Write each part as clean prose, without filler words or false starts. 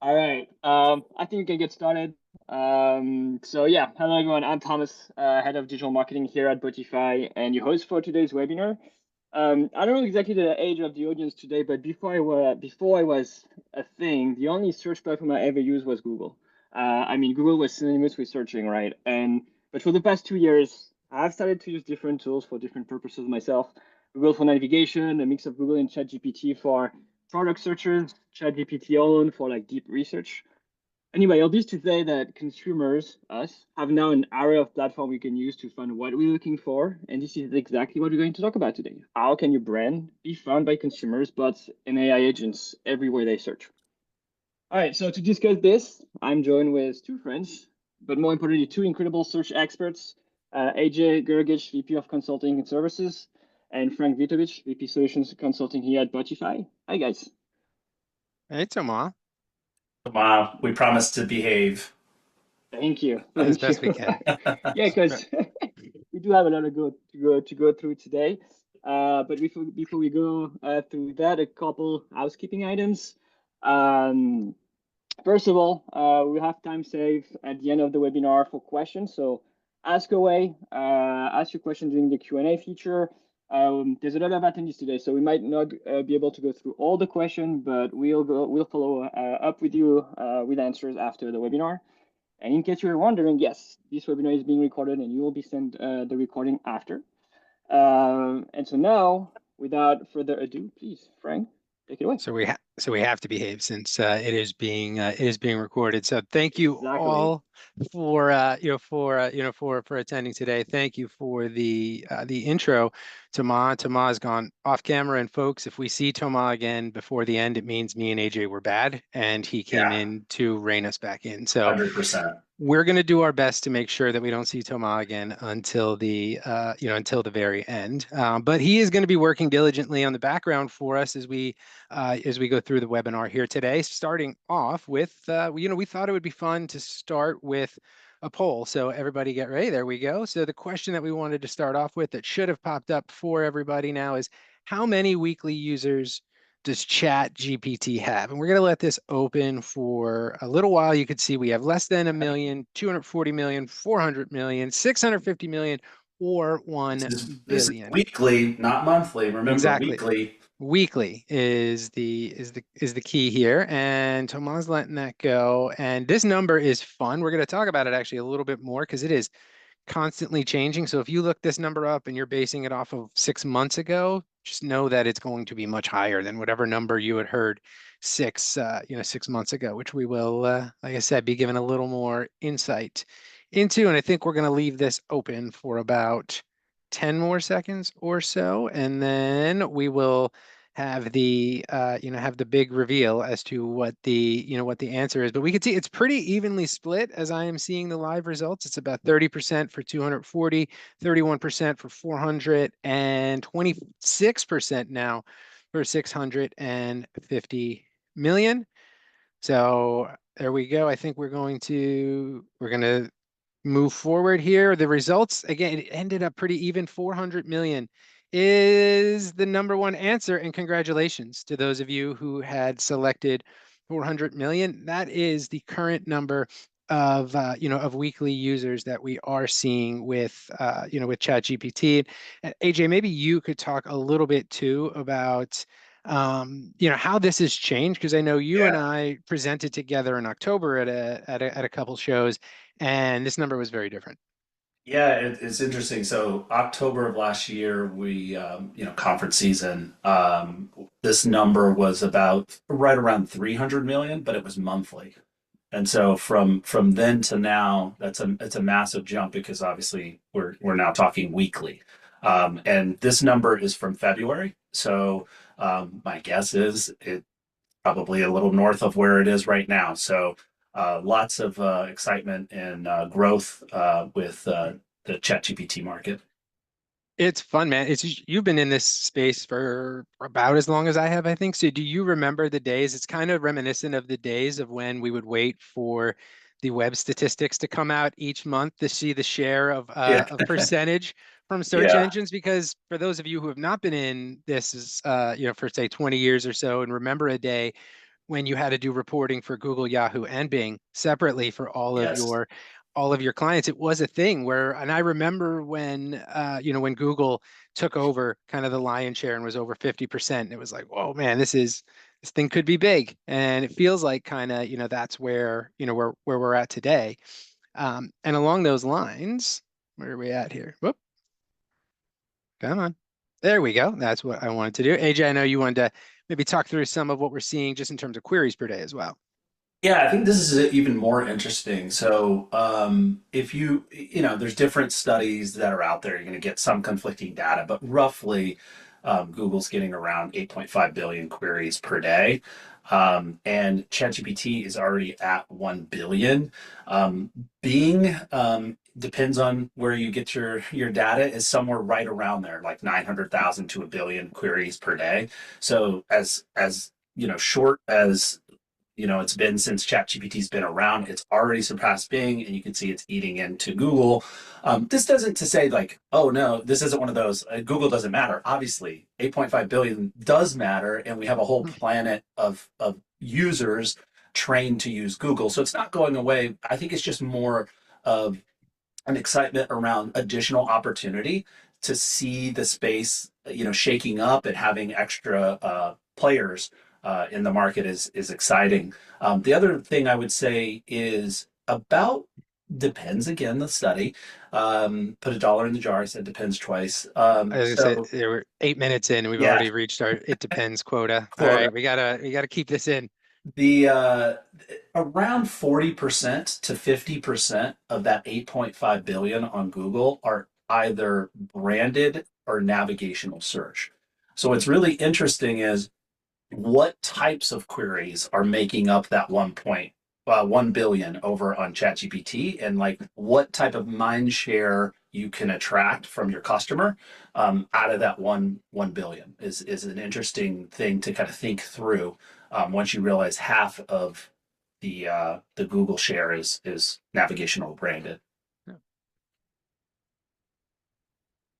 All right. I think we can get started. So yeah, hello everyone. I'm Thomas, head of digital marketing here at Botify, and your host for today's webinar. I don't know exactly the age of the audience today, but before I was a thing, the only search platform I ever used was Google. I mean, Google was synonymous with searching, right? But for the past 2 years, I've started to use different tools for different purposes myself. Google for navigation, a mix of Google and ChatGPT for product searches, ChatGPT alone for like deep research. Anyway, all this to say that consumers, us, have now an array of platform we can use to find what we're looking for. And this is exactly what we're going to talk about today. How can your brand be found by consumers, bots and AI agents everywhere they search? All right, so to discuss this, I'm joined with two friends, but more importantly, two incredible search experts, AJ Gergich, VP of Consulting and Services, and Frank Vitovich, VP Solutions Consulting here at Botify. Hi, guys. Hey, Thomas, We promise to behave. Thank you. as Thank you. best we can. Yeah, because we do have a lot of go through today. But before we go through that, a couple housekeeping items. Um, First of all, we have time saved at the end of the webinar for questions. So ask away, ask your question during the Q&A feature. There's a lot of attendees today, so we might not be able to go through all the questions, but we'll follow up with you with answers after the webinar. And in case you're wondering, yes, this webinar is being recorded and you will be sent the recording after. And so now, without further ado, please, Frank, take it away. So we have to behave since it is being recorded. So thank you Exactly. all for for attending today. Thank you for the intro. Thomas has gone off camera, and folks, if we see Thomas again before the end, it means me and AJ were bad, and he came Yeah, in to rein us back in. So 100%. we're going to do our best to make sure that we don't see Thomas again until the very end. But he is going to be working diligently on the background for us as we go through the webinar here today. Starting off with, we thought it would be fun to start with a poll. So everybody get ready. There we go. So the question that we wanted to start off with that should have popped up for everybody now is how many weekly users does Chat GPT have? And we're going to let this open for a little while. You could see we have less than a million, 240 million, 400 million, 650 million, or 1 This is billion. weekly, not monthly. Remember, Exactly. weekly. Weekly is the key here, and Tomas letting that go. And this number is fun. We're going to talk about it actually a little bit more because it is constantly changing. So if you look this number up and you're basing it off of 6 months ago, just know that it's going to be much higher than whatever number you had heard 6 months ago, which we will, like I said, be given a little more insight into. And I think we're going to leave this open for about 10 more seconds or so, and then we will have the big reveal as to what the answer is. But we can see it's pretty evenly split as I am seeing the live results. It's about 30% for 240, 31% for 400, and 26% now for 650 million. So there we go. I think we're going to move forward here. The results, again, it ended up pretty even. 400 million is the number one answer. And congratulations to those of you who had selected 400 million. That is the current number of weekly users that we are seeing with ChatGPT. And AJ, maybe you could talk a little bit too about how this has changed, because I know you and Yeah. I presented together in October at a couple shows, and this number was very different. Yeah, it's interesting. So October of last year, conference season, this number was about right around 300 million, but it was monthly. And so from then to now, it's a massive jump because obviously we're now talking weekly. And this number is from February. So my guess is it probably a little north of where it is right now. So lots of excitement and growth with the ChatGPT market. It's fun, man. You've been in this space for about as long as I have, I think. So do you remember the days? It's kind of reminiscent of the days of when we would wait for the web statistics to come out each month to see the share Yeah, of percentage from search yeah, engines. Because for those of you who have not been in this is for say 20 years or so and remember a day when you had to do reporting for Google, Yahoo, and Bing separately for Yes. all of your clients. It was a thing where, and I remember when when Google took over kind of the lion's share and was over 50%, it was like, whoa, man, this thing could be big. And it feels like kind of, that's where, where we're at today. And along those lines, where are we at here? Whoop, come on. There we go. That's what I wanted to do. AJ, I know you wanted to maybe talk through some of what we're seeing just in terms of queries per day as well. Yeah, I think this is even more interesting. So, if there's different studies that are out there. You're going to get some conflicting data, but roughly, Google's getting around 8.5 billion queries per day. And ChatGPT is already at 1 billion. Bing, depends on where you get your data, is somewhere right around there, like 900,000 to a billion queries per day. So as short as it's been since ChatGPT's been around, it's already surpassed Bing, and you can see it's eating into Google. This doesn't to say like, oh no, this isn't one of those. Google doesn't matter. Obviously, 8.5 billion does matter, and we have a whole planet of users trained to use Google, so it's not going away. I think it's just more of an excitement around additional opportunity to see the space, shaking up and having extra players in the market is exciting. The other thing I would say is about depends again the study. Put a dollar in the jar. I said depends twice. I was gonna say So there were 8 minutes in, and we've yeah, already reached our it depends quota. All quota. right, we gotta keep this in. The around 40% to 50% of that 8.5 billion on Google are either branded or navigational search. So what's really interesting is what types of queries are making up that 1 billion over on ChatGPT, and like what type of mind share you can attract from your customer out of that 1 billion is an interesting thing to kind of think through once you realize half of the Google share is navigational branded.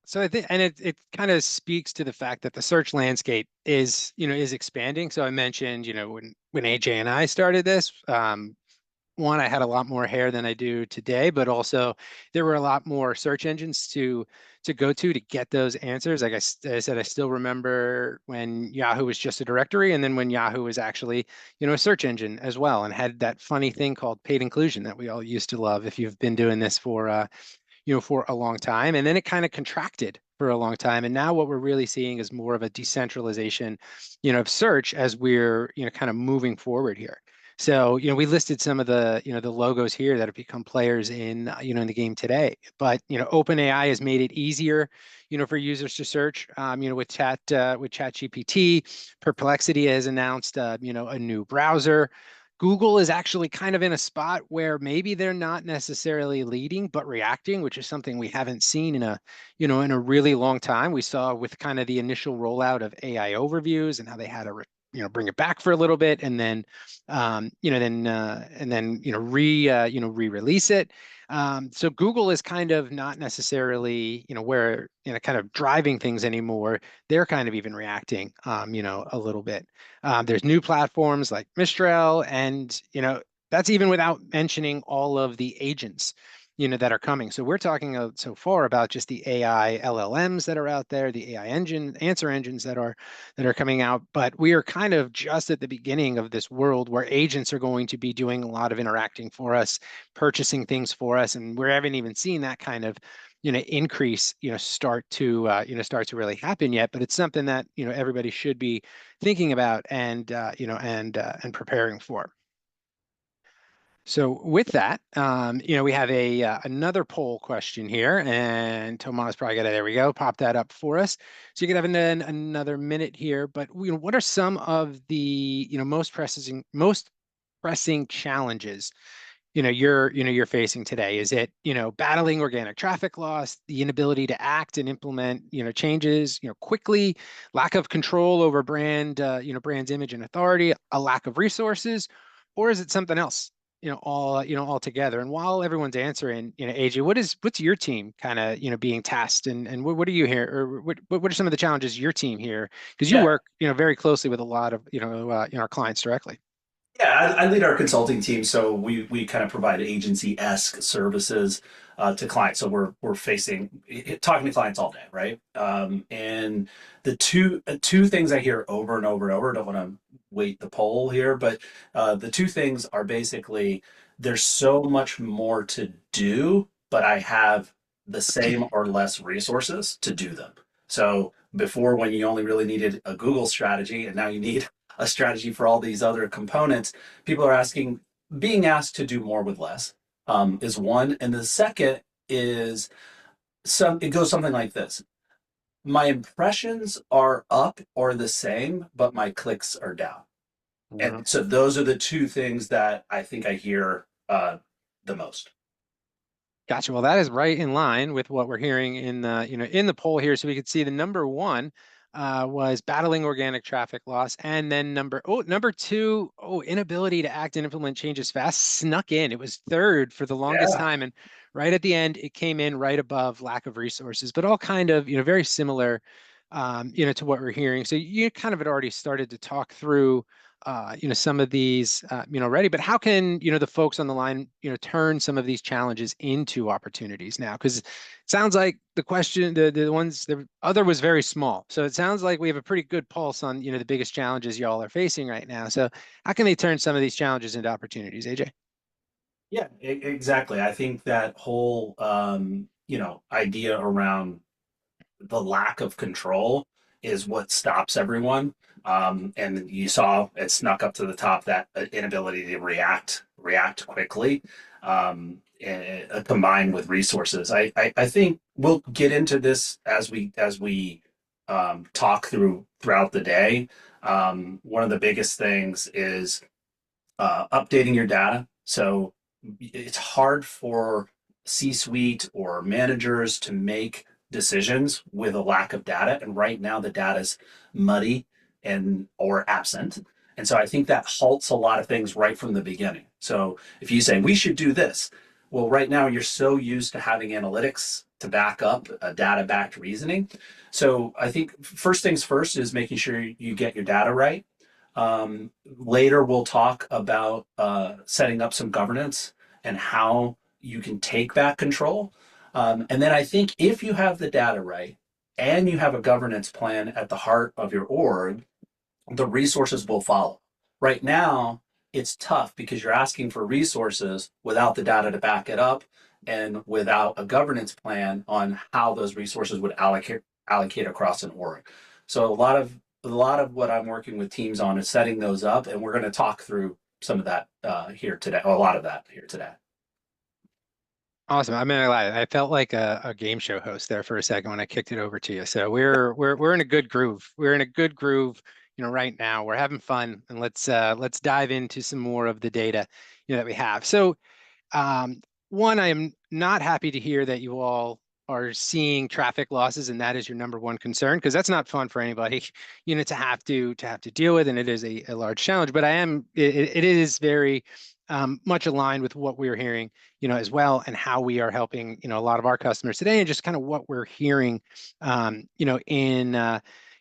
So I think, and it kind of speaks to the fact that the search landscape is expanding. So I mentioned, when AJ and I started this, one, I had a lot more hair than I do today, but also there were a lot more search engines to go to get those answers. Like I said, I still remember when Yahoo was just a directory, and then when Yahoo was actually, a search engine as well, and had that funny thing called paid inclusion that we all used to love if you've been doing this for a long time. And then it kind of contracted for a long time. And now what we're really seeing is more of a decentralization, of search as we're, kind of moving forward here. So, we listed some of the logos here that have become players in, in the game today. But, OpenAI has made it easier, for users to search, with ChatGPT. Perplexity has announced, a new browser. Google is actually kind of in a spot where maybe they're not necessarily leading, but reacting, which is something we haven't seen in a really long time. We saw with kind of the initial rollout of AI overviews and how they had to, bring it back for a little bit, and then, re-release it. So Google is kind of not necessarily, where, kind of driving things anymore. They're kind of even reacting, a little bit. There's new platforms like Mistral, and that's even without mentioning all of the agents, that are coming. So we're talking so far about just the AI LLMs that are out there, the AI answer engines that are coming out. But we are kind of just at the beginning of this world where agents are going to be doing a lot of interacting for us, purchasing things for us, and we haven't even seen that kind of increase start to really happen yet. But it's something that everybody should be thinking about and and preparing for. So with that, we have another poll question here, and Tomas probably got it. There we go. Pop that up for us. So you can have another minute here. But what are some of the most pressing challenges you're facing today? Is it battling organic traffic loss, the inability to act and implement changes quickly, lack of control over brand's image and authority, a lack of resources, or is it something else? All together. And while everyone's answering, AJ, what's your team kind of being tasked, and what are you here, or what are some of the challenges your team here? Because you Yeah. work very closely with a lot of our clients directly. Yeah, I lead our consulting team, so we kind of provide agency-esque services to clients. So we're facing talking to clients all day, right? And the two things I hear over and over and over. Don't want to weight the poll here, but the two things are basically there's so much more to do, but I have the same or less resources to do them. So before, when you only really needed a Google strategy, and now you need a strategy for all these other components, people are being asked to do more with less, is one. And the second is it goes something like this. My impressions are up or the same, but my clicks are down. Mhm. And so those are the two things that I think I hear the most. Gotcha. Well, that is right in line with what we're hearing in the, in the poll here. So we could see the number one was battling organic traffic loss, and then number two, inability to act and implement changes fast snuck in. It was third for the longest Yeah. time, and right at the end, it came in right above lack of resources, but all kind of, very similar, to what we're hearing. So you kind of had already started to talk through some of these, already, but how can, the folks on the line, turn some of these challenges into opportunities now? Because it sounds like the question, the other was very small. So it sounds like we have a pretty good pulse on, the biggest challenges y'all are facing right now. So how can they turn some of these challenges into opportunities, AJ? Yeah, exactly. I think that whole idea around the lack of control is what stops everyone. And you saw it snuck up to the top, that inability to react quickly, combined with resources. I think we'll get into this as we talk throughout the day. One of the biggest things is updating your data. So it's hard for C-suite or managers to make decisions with a lack of data. And right now the data is muddy and or absent. And so I think that halts a lot of things right from the beginning. So if you say we should do this, well, right now you're so used to having analytics to back up a data-backed reasoning. So I think first things first is making sure you get your data right. Later, we'll talk about setting up some governance and how you can take back control. And then I think if you have the data right and you have a governance plan at the heart of your org, the resources will follow. Right now, it's tough because you're asking for resources without the data to back it up and without a governance plan on how those resources would allocate across an org. So a lot of what I'm working with teams on is setting those up, and we're going to talk through some of that here today, or a lot of that here today. Awesome. I mean, I felt like a game show host there for a second when I kicked it over to you. So we're in a good groove. We're in a good groove, right now. We're having fun, and let's dive into some more of the data, that we have. So, one, I am not happy to hear that you all are seeing traffic losses, and that is your number one concern, because that's not fun for anybody, to have to deal with, and it is a large challenge. But it is very much aligned with what we're hearing, as well, and how we are helping, a lot of our customers today, and just kind of what we're hearing, in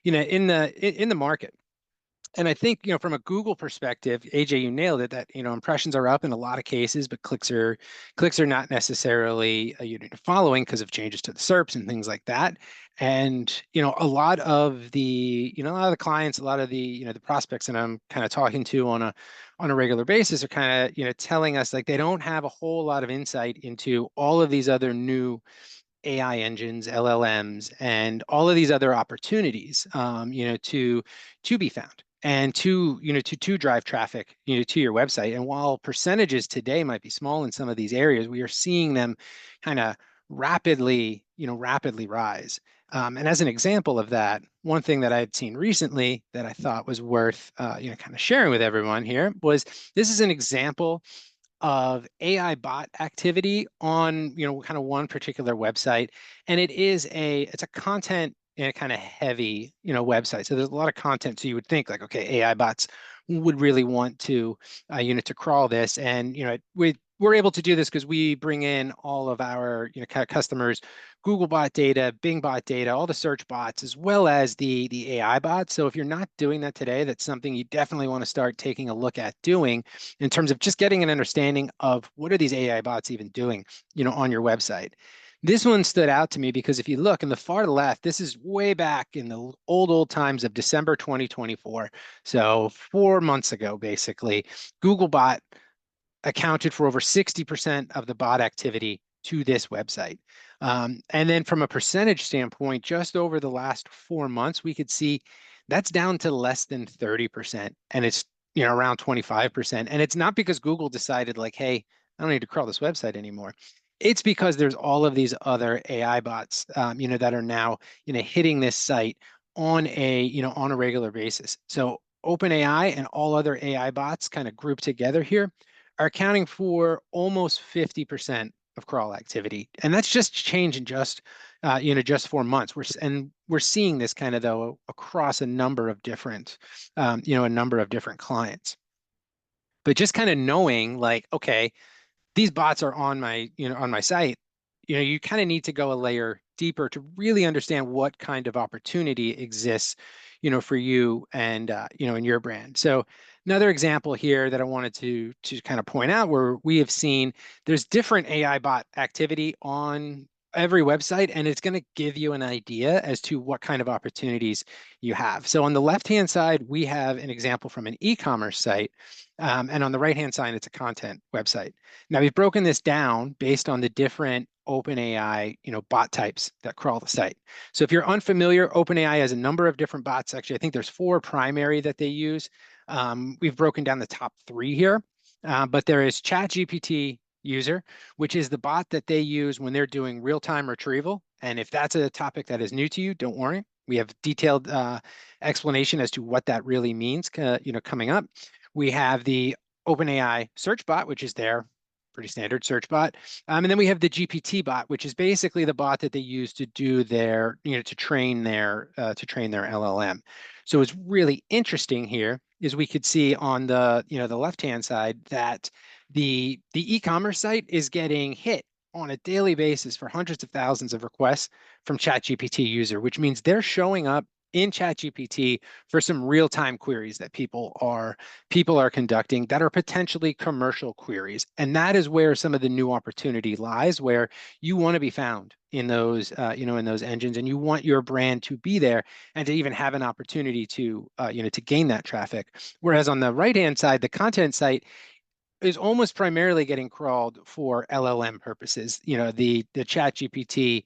the market. And I think, from a Google perspective, AJ, you nailed it, that, impressions are up in a lot of cases, but clicks are not necessarily following because of changes to the SERPs and things like that. And, a lot of the clients, a lot of the prospects that I'm kind of talking to on a regular basis are kind of, telling us like they don't have a whole lot of insight into all of these other new AI engines, LLMs, and all of these other opportunities, to be found and to drive traffic, to your website. And while percentages today might be small in some of these areas, we are seeing them kind of rapidly rise. And as an example of that, one thing that I'd seen recently that I thought was worth, kind of sharing with everyone here was this is an example of AI bot activity on, kind of one particular website. And it's a content kind of heavy, website. So there's a lot of content. So you would think like, okay, AI bots would really want to, to crawl this. And, with we're able to do this because we bring in all of our customers, Googlebot data, Bingbot data, all the search bots, as well as the AI bots. So if you're not doing that today, that's something you definitely want to start taking a look at doing in terms of just getting an understanding of what are these AI bots even doing, on your website. This one stood out to me because if you look in the far left, this is way back in the old times of December 2024. So 4 months ago, basically, Googlebot accounted for over 60% of the bot activity to this website. And then from a percentage standpoint, just over the last 4 months, we could see that's down to less than 30%. And it's around 25%. And it's not because Google decided like, hey, I don't need to crawl this website anymore. It's because there's all of these other AI bots, that are now, hitting this site on a regular basis. So OpenAI and all other AI bots kind of grouped together here are accounting for almost 50% of crawl activity. And that's just change in just 4 months. We're seeing this kind of though across a number of different, clients. But just kind of knowing like, okay, these bots are on my site, you kind of need to go a layer deeper to really understand what kind of opportunity exists, for you and in your brand. So another example here that I wanted to kind of point out where we have seen there's different AI bot activity on every website, and it's going to give you an idea as to what kind of opportunities you have. So on the left-hand side, we have an example from an e-commerce site, and on the right-hand side, it's a content website. Now we've broken this down based on the different OpenAI, bot types that crawl the site. So if you're unfamiliar, OpenAI has a number of different bots. Actually, I think there's 4 primary that they use. We've broken down the top 3 here, but there is ChatGPT user, which is the bot that they use when they're doing real-time retrieval. And if that's a topic that is new to you, don't worry. We have detailed explanation as to what that really means, coming up. We have the OpenAI search bot, which is their pretty standard search bot. And then we have the GPT bot, which is basically the bot that they use to do their, to train their LLM. So what's really interesting here is we could see on the, the left-hand side that the e-commerce site is getting hit on a daily basis for hundreds of thousands of requests from ChatGPT user, which means they're showing up in ChatGPT for some real-time queries that people are conducting that are potentially commercial queries. And that is where some of the new opportunity lies, where you want to be found in those, in those engines, and you want your brand to be there and to even have an opportunity to, to gain that traffic. Whereas on the right-hand side, the content site is almost primarily getting crawled for LLM purposes. The ChatGPT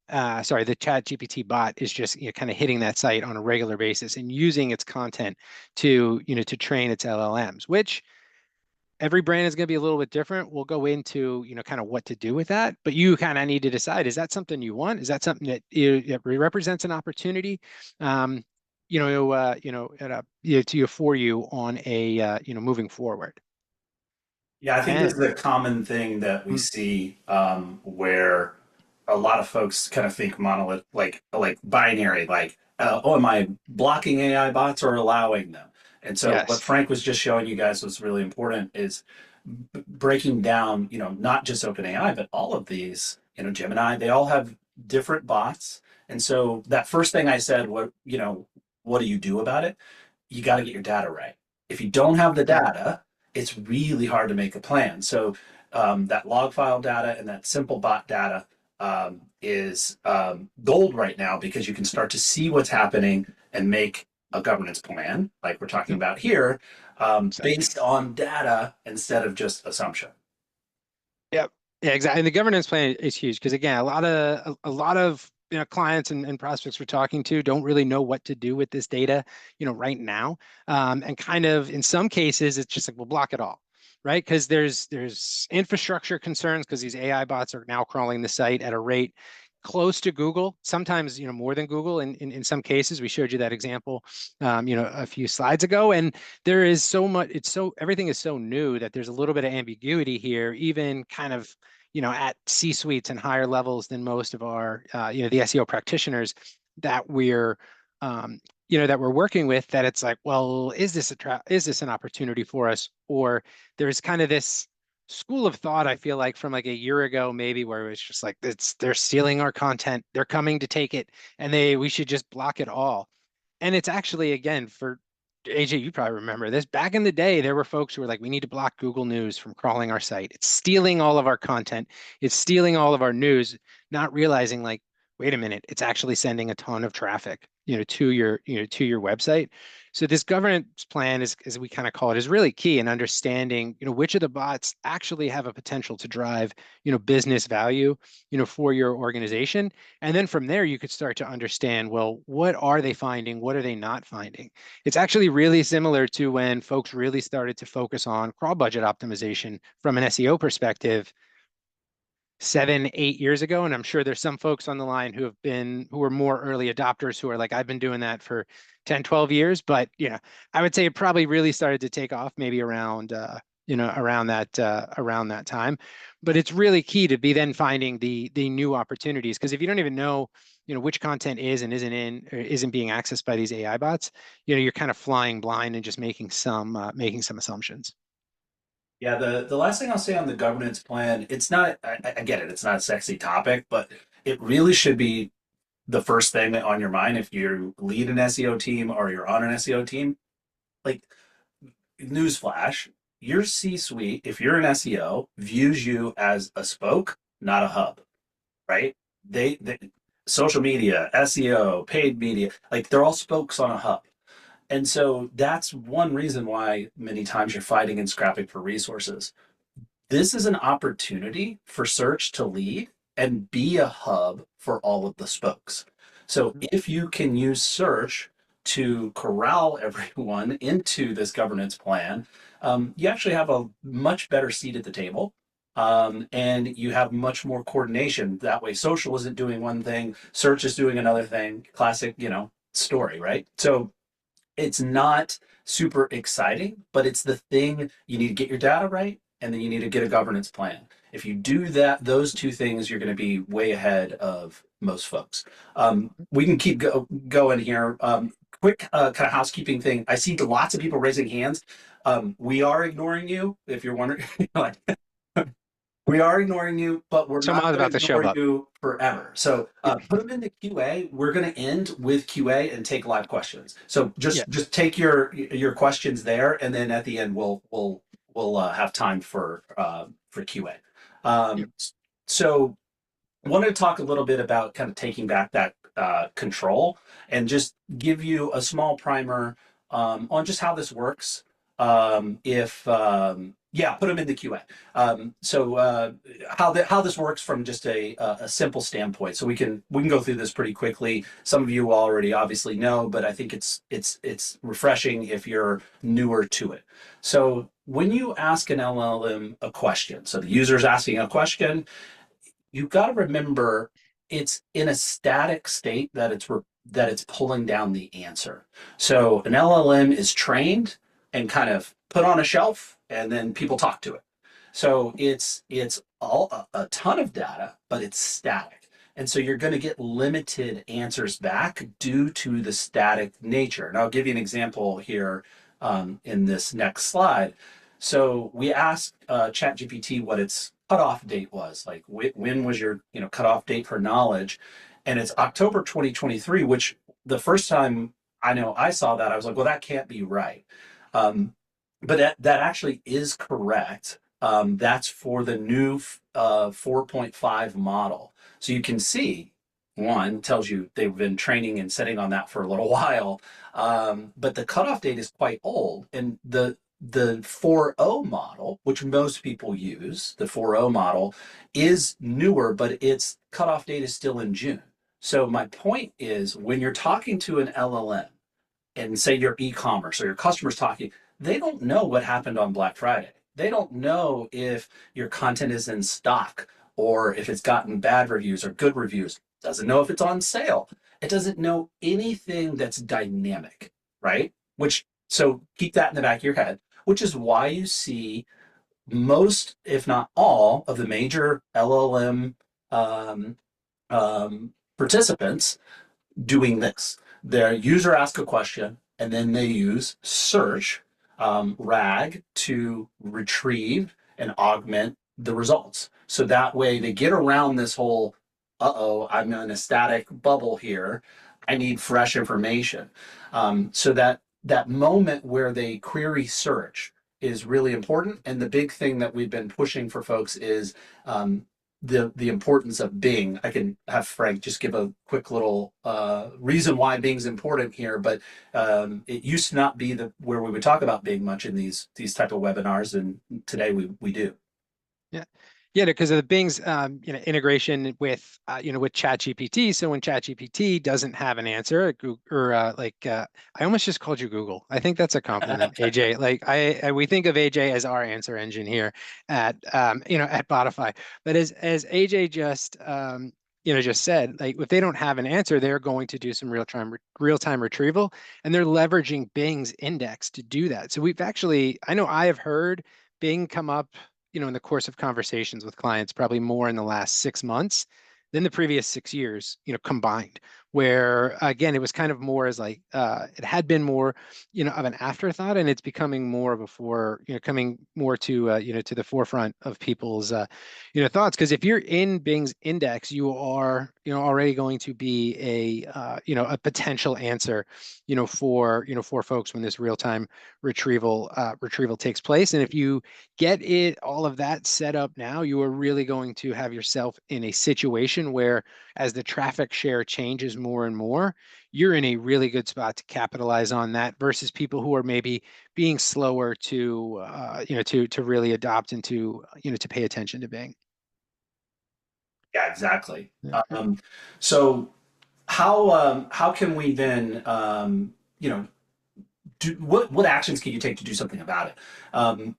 the ChatGPT bot is just kind of hitting that site on a regular basis and using its content to to train its LLMs, which every brand is going to be a little bit different. We'll go into kind of what to do with that, but you kind of need to decide: is that something you want? Is that something that it represents an opportunity? For you on a moving forward. Yeah, I think this is a common thing that we see where a lot of folks kind of think monolith, like binary, like oh, am I blocking AI bots or allowing them? And so what Yes. Frank was just showing you guys was really important is breaking down, not just OpenAI, but all of these, Gemini, they all have different bots. And so that first thing I said, what do you do about it? You got to get your data right. If you don't have the data, it's really hard to make a plan. So that log file data and that simple bot data is gold right now, because you can start to see what's happening and make a governance plan, like we're talking about here, based on data instead of just assumption. Yep. Yeah, exactly. And the governance plan is huge because, again, a lot of clients and prospects we're talking to don't really know what to do with this data, right now. And kind of in some cases, it's just like, we'll block it all, right? Because there's infrastructure concerns because these AI bots are now crawling the site at a rate close to Google, sometimes more than Google in some cases. We showed you that example a few slides ago, and there is so much, everything is so new that there's a little bit of ambiguity here, even kind of at C-suites and higher levels than most of our the SEO practitioners that we're that we're working with, that it's like, well, is this an opportunity for us? Or there's kind of this school of thought, I feel like, from like a year ago, maybe, where it was just like they're stealing our content, they're coming to take it, and we should just block it all. And it's actually, again, for AJ, you probably remember this. Back in the day, there were folks who were like, we need to block Google News from crawling our site. It's stealing all of our content. It's stealing all of our news, not realizing like, wait a minute, it's actually sending a ton of traffic, to your website. So this governance plan is, as we kind of call it, is really key in understanding, which of the bots actually have a potential to drive, business value, for your organization. And then from there, you could start to understand, well, what are they finding? What are they not finding? It's actually really similar to when folks really started to focus on crawl budget optimization from an SEO perspective 7, 8 years ago. And I'm sure there's some folks on the line who are more early adopters who are like, I've been doing that for 10, 12 years. But, I would say it probably really started to take off maybe around, around that time. But it's really key to be then finding the new opportunities. Because if you don't even know, which content is and isn't being accessed by these AI bots, you're kind of flying blind and just making some assumptions. Yeah, the last thing I'll say on the governance plan, it's not, I get it, it's not a sexy topic, but it really should be the first thing on your mind if you lead an SEO team or you're on an SEO team. Like, newsflash, your C-suite, if you're an SEO, views you as a spoke, not a hub, right? They social media, SEO, paid media, like they're all spokes on a hub. And so that's one reason why many times you're fighting and scrapping for resources. This is an opportunity for search to lead and be a hub for all of the spokes. So if you can use search to corral everyone into this governance plan, you actually have a much better seat at the table. And you have much more coordination. That way, social isn't doing one thing, search is doing another thing. Classic, story, right? So it's not super exciting, but it's the thing. You need to get your data right, and then you need to get a governance plan. If you do that, those two things, you're going to be way ahead of most folks. We can keep going here. Quick kind of housekeeping thing. I see lots of people raising hands. We are ignoring you. If you're wondering, like, we are ignoring you, but we're not going to ignore you forever. So put them into QA. We're going to end with QA and take live questions. So just take your questions there, and then at the end we'll have time for QA. So I wanted to talk a little bit about kind of taking back that control and just give you a small primer on just how this works. Put them in the QA. How this works from just a simple standpoint. So we can go through this pretty quickly. Some of you already obviously know, but I think it's refreshing if you're newer to it. So when you ask an LLM a question, so the user is asking a question, you've got to remember it's in a static state that it's pulling down the answer. So an LLM is trained and kind of put on a shelf, and then people talk to it. So it's all a ton of data, but it's static. And so you're going to get limited answers back due to the static nature. And I'll give you an example here in this next slide. So we asked ChatGPT what its cutoff date was, like when was your cutoff date for knowledge, and it's October 2023, which the first time I saw that, I was like, well, that can't be right. But that actually is correct. That's for the new 4.5 model. So you can see, one tells you they've been training and setting on that for a little while, but the cutoff date is quite old. And the 4.0 model, which most people use, the 4.0 model is newer, but its cutoff date is still in June. So my point is, when you're talking to an LLM and say your e-commerce or your customers talking, they don't know what happened on Black Friday. They don't know if your content is in stock or if it's gotten bad reviews or good reviews. Doesn't know if it's on sale. It doesn't know anything that's dynamic, right? So keep that in the back of your head, which is why you see most, if not all, of the major LLM participants doing this. Their user asks a question, and then they use search, RAG, to retrieve and augment the results. So that way they get around this whole, uh-oh, I'm in a static bubble here. I need fresh information. So that moment where they query search is really important. And the big thing that we've been pushing for folks is the importance of Bing. I can have Frank just give a quick little reason why Bing's important here, but it used to not be where we would talk about Bing much in these type of webinars, and today we do. Yeah. Yeah, because of the Bing's integration with with ChatGPT. So when ChatGPT doesn't have an answer, I almost just called you Google. I think that's a compliment, AJ. Like we think of AJ as our answer engine here at at Botify. But as AJ just just said, like if they don't have an answer, they're going to do some real-time retrieval, and they're leveraging Bing's index to do that. So I know I have heard Bing come up in the course of conversations with clients, probably more in the last 6 months than the previous 6 years, combined, where again, it was kind of more as like, it had been more, of an afterthought, and it's becoming more of coming more to, to the forefront of people's, thoughts. Because if you're in Bing's index, you are, already going to be a potential answer, for folks when this real-time retrieval takes place. And if you get all of that set up now, you are really going to have yourself in a situation where, as the traffic share changes more and more, you're in a really good spot to capitalize on that versus people who are maybe being slower to to really adopt and to to pay attention to Bing. Yeah, exactly. Yeah. So how can we then do what actions can you take to do something about it?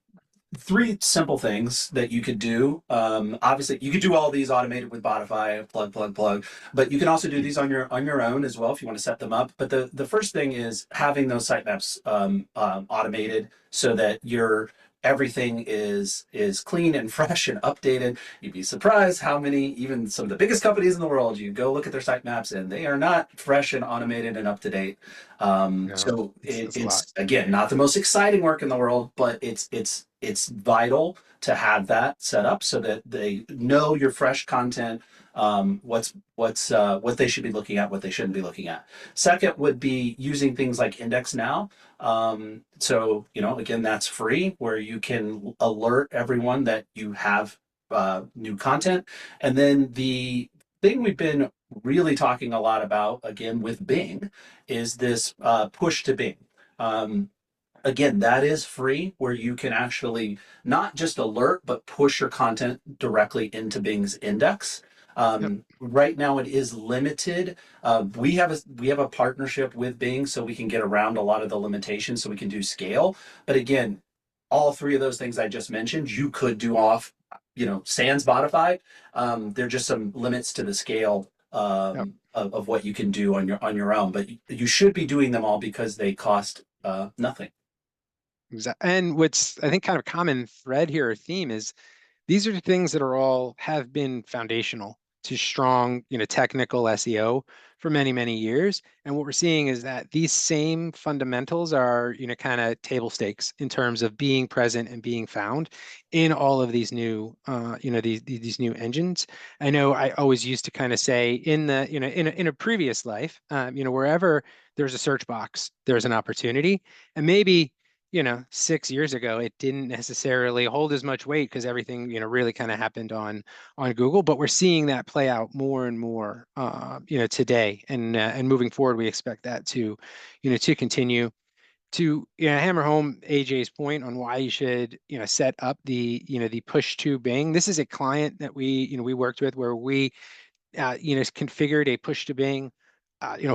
Three simple things that you could do. Obviously, you could do all these automated with Botify, plug, but you can also do these on your own as well if you want to set them up. But the first thing is having those sitemaps automated so that everything is clean and fresh and updated. You'd be surprised how many, even some of the biggest companies in the world, you go look at their sitemaps and they are not fresh and automated and up to date. So it's again not the most exciting work in the world, but it's vital to have that set up so that they know your fresh content, what they should be looking at, what they shouldn't be looking at. Second would be using things like Index Now. So again, that's free, where you can alert everyone that you have new content. And then the thing we've been really talking a lot about, again with Bing, is this push to Bing. Again, that is free, where you can actually not just alert, but push your content directly into Bing's index. Right now it is limited. We have a partnership with Bing, so we can get around a lot of the limitations, so we can do scale. But again, all three of those things I just mentioned, you could do off, sans Botify. There are just some limits to the scale of what you can do on your own, but you should be doing them all because they cost nothing. And what's, I think, kind of common thread here or theme is these are things that have been foundational to strong, technical SEO for many, many years. And what we're seeing is that these same fundamentals are, kind of table stakes in terms of being present and being found in all of these new, these new engines. I know I always used to kind of say in a previous life, wherever there's a search box, there's an opportunity. And maybe 6 years ago, it didn't necessarily hold as much weight because everything, really kind of happened on Google. But we're seeing that play out more and more, today, and moving forward, we expect that to, to continue. To hammer home AJ's point on why you should, set up the, the push to Bing. This is a client that we worked with where we, configured a push to Bing.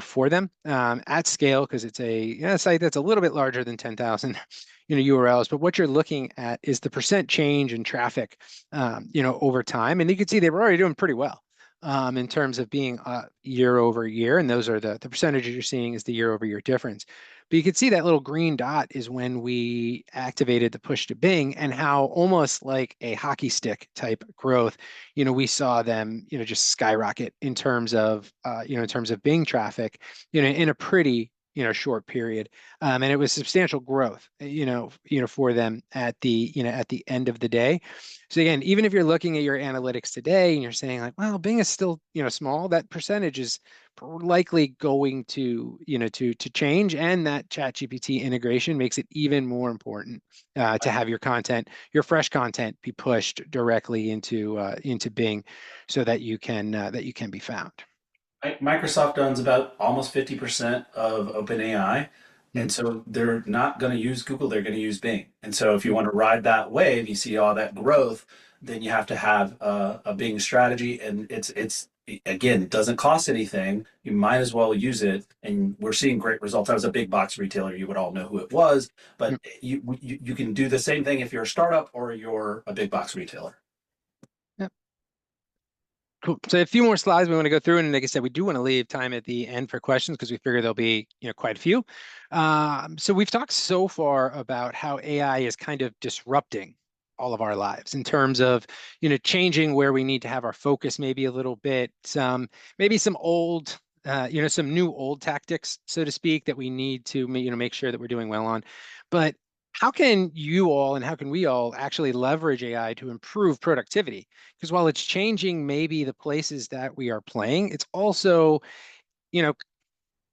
For them at scale, because it's a site that's a little bit larger than 10,000 URLs. But what you're looking at is the percent change in traffic, over time, and you can see they were already doing pretty well in terms of being year over year, and those are the percentages you're seeing is the year over year difference. But you can see that little green dot is when we activated the push to Bing, and how almost like a hockey stick type growth, we saw them, just skyrocket in terms of Bing traffic, in a pretty, short period. And it was substantial growth, for them at the end of the day. So again, even if you're looking at your analytics today and you're saying like, well, Bing is still, small, that percentage is likely going to change, and that ChatGPT integration makes it even more important to have your fresh content, be pushed directly into Bing, so that you can be found. Microsoft owns about almost 50% of OpenAI. And so they're not going to use Google, they're going to use Bing. And so if you want to ride that wave, you see all that growth, then you have to have a Bing strategy. And it's again, it doesn't cost anything. You might as well use it. And we're seeing great results. I was a big box retailer. You would all know who it was, but you can do the same thing if you're a startup or you're a big box retailer. Cool. So a few more slides we want to go through, and like I said, we do want to leave time at the end for questions because we figure there'll be quite a few. So we've talked so far about how AI is kind of disrupting all of our lives in terms of changing where we need to have our focus maybe a little bit, maybe some old some new old tactics, so to speak, that we need to make sure that we're doing well on. But how can you all and how can we all actually leverage AI to improve productivity? Because while it's changing maybe the places that we are playing, it's also,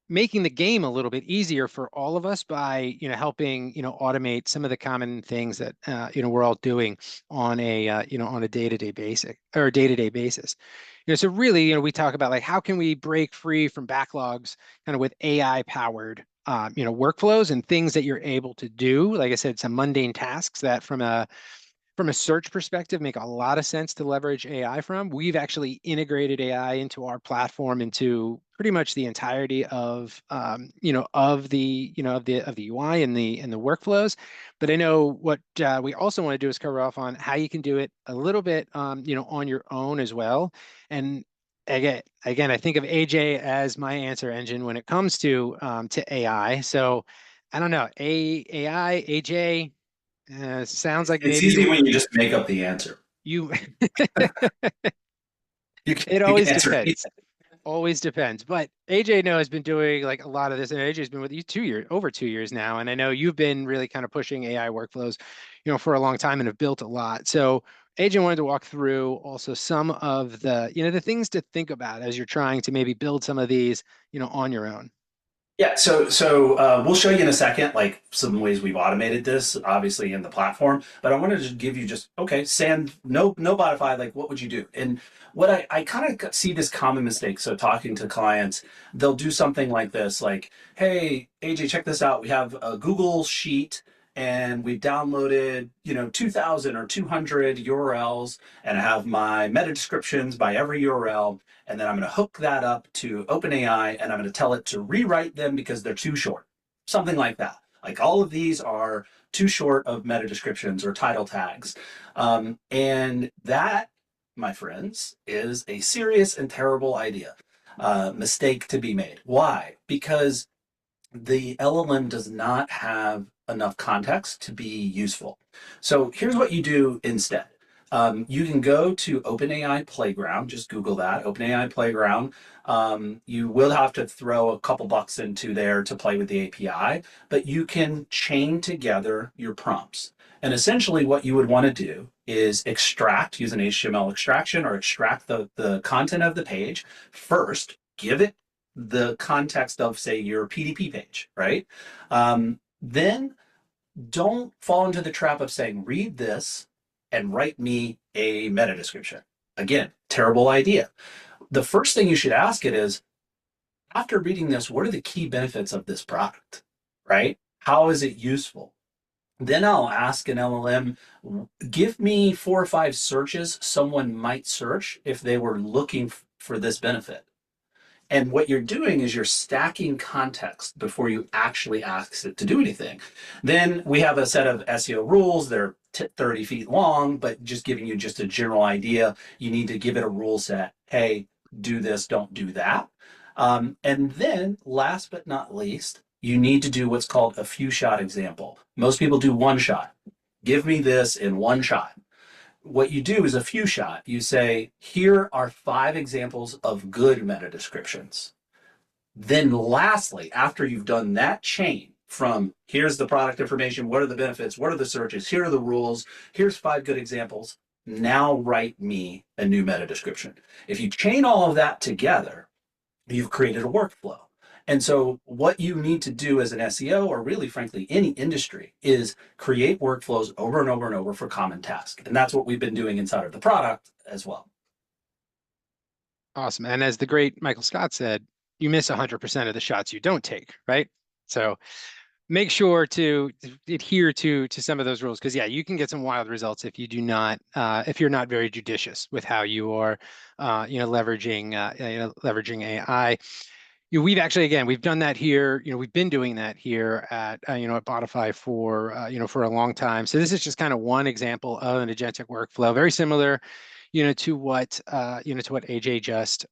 making the game a little bit easier for all of us by, helping, automate some of the common things that, we're all doing on a, on a day-to-day basis. So really, we talk about like, how can we break free from backlogs kind of with AI powered workflows and things that you're able to do. Like I said, some mundane tasks that from a search perspective make a lot of sense to leverage AI from. We've actually integrated AI into our platform, into pretty much the entirety of of the UI and the workflows. But I know what we also want to do is cover off on how you can do it a little bit on your own as well. And again, I think of AJ as my answer engine when it comes to AI. So I don't know, AI, AJ. Sounds like It's maybe easy when you just make up the answer. you. It always depends. Always depends. But AJ has been doing like a lot of this, and AJ's been with you over 2 years now, and I know you've been really kind of pushing AI workflows, for a long time and have built a lot. So AJ wanted to walk through also some of the, the things to think about as you're trying to maybe build some of these, on your own. Yeah, so we'll show you in a second, like some ways we've automated this, obviously in the platform. But I wanted to give you no Botify, like what would you do? And what I kind of see this common mistake. So talking to clients, they'll do something like this, like, hey, AJ, check this out. We have a Google sheet and we've downloaded, 2,000 or 200 URLs, and I have my meta descriptions by every URL. And then I'm going to hook that up to OpenAI and I'm going to tell it to rewrite them because they're too short. Something like that. Like all of these are too short of meta descriptions or title tags. And that, my friends, is a serious and terrible idea. Mistake to be made. Why? Because the LLM does not have enough context to be useful. So here's what you do instead. You can go to OpenAI Playground, just Google that, OpenAI Playground. You will have to throw a couple bucks into there to play with the API, but you can chain together your prompts. And essentially what you would want to do is use an HTML extraction or extract the content of the page first, give it the context of, say, your PDP page, right? Then don't fall into the trap of saying, read this and write me a meta description. Again, terrible idea. The first thing you should ask it is, after reading this, what are the key benefits of this product, right? How is it useful? Then I'll ask an LLM, give me 4 or 5 searches someone might search if they were looking for this benefit. And what you're doing is you're stacking context before you actually ask it to do anything. Then we have a set of SEO rules. They're 30 feet long, but just giving you just a general idea. You need to give it a rule set. Hey, do this, don't do that. And then last but not least, you need to do what's called a few shot example. Most people do one shot. Give me this in one shot. What you do is a few shot. You say, here are 5 examples of good meta descriptions. Then lastly, after you've done that chain from here's the product information, what are the benefits, what are the searches, here are the rules, here's 5 good examples, now write me a new meta description. If you chain all of that together, you've created a workflow. And so what you need to do as an SEO, or really frankly any industry, is create workflows over and over and over for common tasks. And that's what we've been doing inside of the product as well. Awesome. And as the great Michael Scott said, you miss 100% of the shots you don't take, right? So make sure to adhere to some of those rules, because yeah, you can get some wild results if you do not, if you're not very judicious with how you are, leveraging AI. We've actually, again, we've done that here. We've been doing that here at, at Botify for, for a long time. So this is just kind of one example of an agentic workflow, very similar, to what, to what AJ just,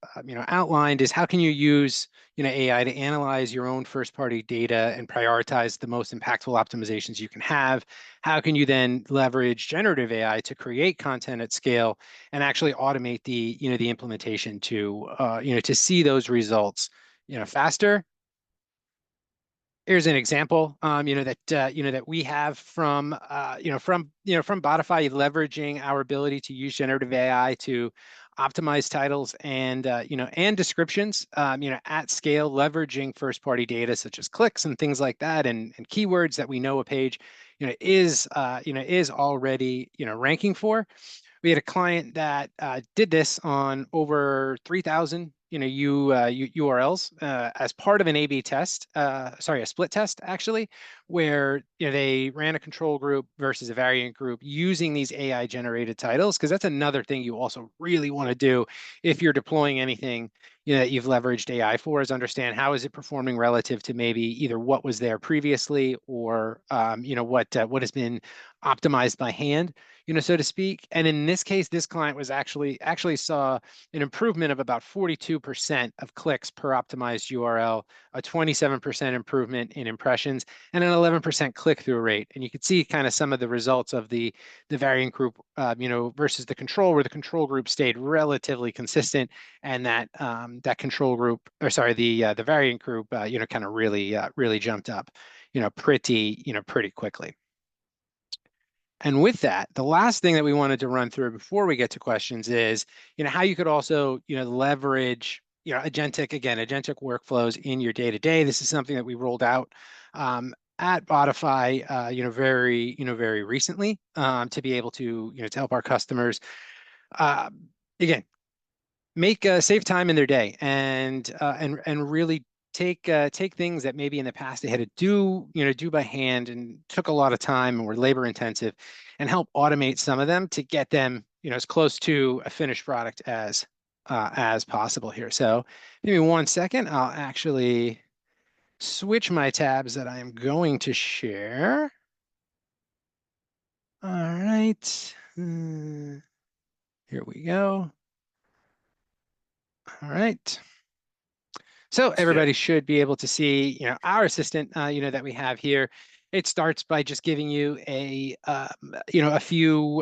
outlined, is how can you use, AI to analyze your own first-party data and prioritize the most impactful optimizations you can have? How can you then leverage generative AI to create content at scale and actually automate the, the implementation to, to see those results faster? Here's an example, that we have from, from Botify, leveraging our ability to use generative AI to optimize titles and, and descriptions, at scale, leveraging first-party data such as clicks and things like that, and keywords that we know a page, is already, ranking for. We had a client that did this on over 3,000 URLs as part of an A/B test, a split test actually, where they ran a control group versus a variant group using these AI generated titles, because that's another thing you also really want to do if you're deploying anything that you've leveraged AI for, is understand how is it performing relative to maybe either what was there previously or what has been optimized by hand, so to speak. And in this case, this client was actually saw an improvement of about 42% of clicks per optimized URL, a 27% improvement in impressions, and an 11% click-through rate. And you can see kind of some of the results of the variant group, versus the control, where the control group stayed relatively consistent, and that that control group, or sorry, the variant group, kind of really jumped up, pretty quickly. And with that, the last thing that we wanted to run through before we get to questions is, how you could also, leverage, agentic workflows in your day-to-day. This is something that we rolled out at Botify, very recently, to be able to, to help our customers, again, make save time in their day, and really take things that maybe in the past they had to do by hand and took a lot of time and were labor intensive, and help automate some of them to get them as close to a finished product as possible here. So give me 1 second. I'll actually switch my tabs that I am going to share. All right. Here we go. All right. So everybody should be able to see, our assistant, that we have here. It starts by just giving you a few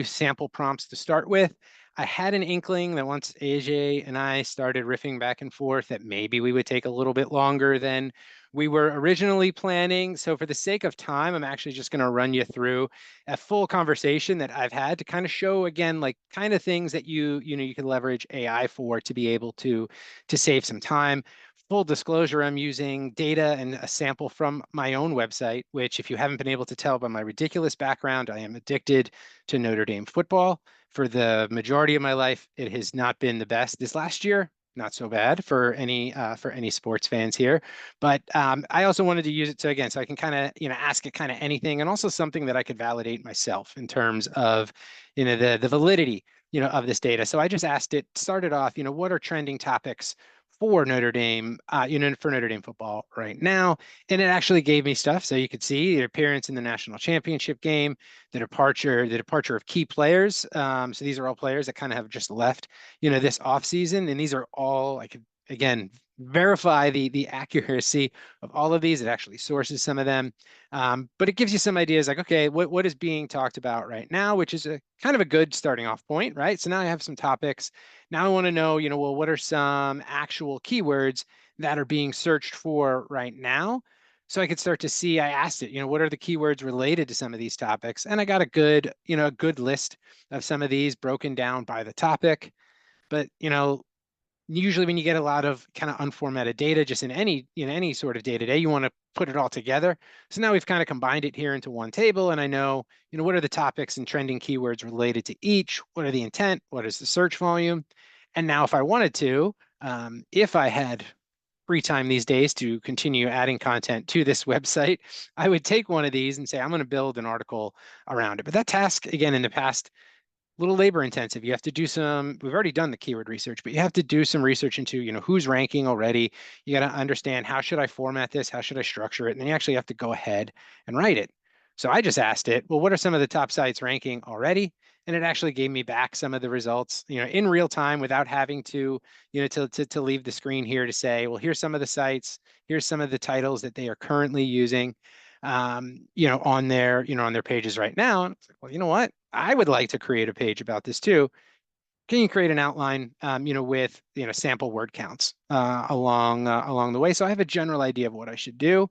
sample prompts to start with. I had an inkling that once AJ and I started riffing back and forth, that maybe we would take a little bit longer than we were originally planning. So for the sake of time, I'm actually just going to run you through a full conversation that I've had to kind of show, again, like kind of things that you can leverage AI for to be able to save some time. Full disclosure, I'm using data and a sample from my own website, which, if you haven't been able to tell by my ridiculous background, I am addicted to Notre Dame football. For the majority of my life, it has not been the best. This last year, not so bad for any sports fans here. But I also wanted to use it so I can kind of, ask it kind of anything, and also something that I could validate myself in terms of, the validity, of this data. So I just asked it, started off, what are trending topics for Notre Dame, for Notre Dame football right now. And it actually gave me stuff. So you could see the appearance in the national championship game, the departure of key players. So these are all players that kind of have just left, this offseason. And these are all, I could, again, verify the accuracy of all of these. It actually sources some of them. But it gives you some ideas like, okay, what is being talked about right now, which is a kind of a good starting off point, right? So now I have some topics. Now I want to know, well, what are some actual keywords that are being searched for right now. So I could start to see, I asked it, what are the keywords related to some of these topics? And I got a good, a good list of some of these broken down by the topic. But, usually when you get a lot of kind of unformatted data, just in any sort of day-to-day, you want to put it all together. So now we've kind of combined it here into one table, and I know, what are the topics and trending keywords related to each? What are the intent? What is the search volume? And now if I wanted to, if I had free time these days to continue adding content to this website, I would take one of these and say, I'm going to build an article around it. But that task, again, in the past, little labor intensive. You have to do we've already done the keyword research, but you have to do some research into, who's ranking already. You got to understand, how should I format this? How should I structure it? And then you actually have to go ahead and write it. So I just asked it, well, what are some of the top sites ranking already? And it actually gave me back some of the results, in real time, without having to, to leave the screen here to say, well, here's some of the sites, here's some of the titles that they are currently using, on their pages right now. And it's like, well, you know what? I would like to create a page about this too. Can you create an outline, with, sample word counts along the way? So I have a general idea of what I should do.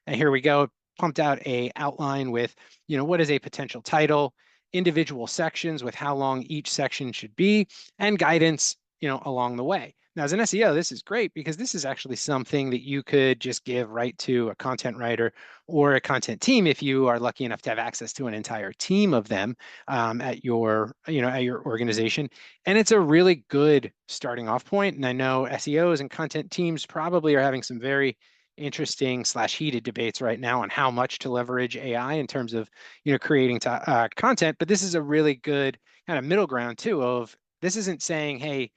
And here we go. Pumped out a outline with, what is a potential title, individual sections with how long each section should be, and guidance, along the way. Now, as an SEO, this is great because this is actually something that you could just give right to a content writer or a content team if you are lucky enough to have access to an entire team of them at your organization. And it's a really good starting off point. And I know SEOs and content teams probably are having some very interesting / heated debates right now on how much to leverage AI in terms of, creating content. But this is a really good kind of middle ground too, of this isn't saying, hey,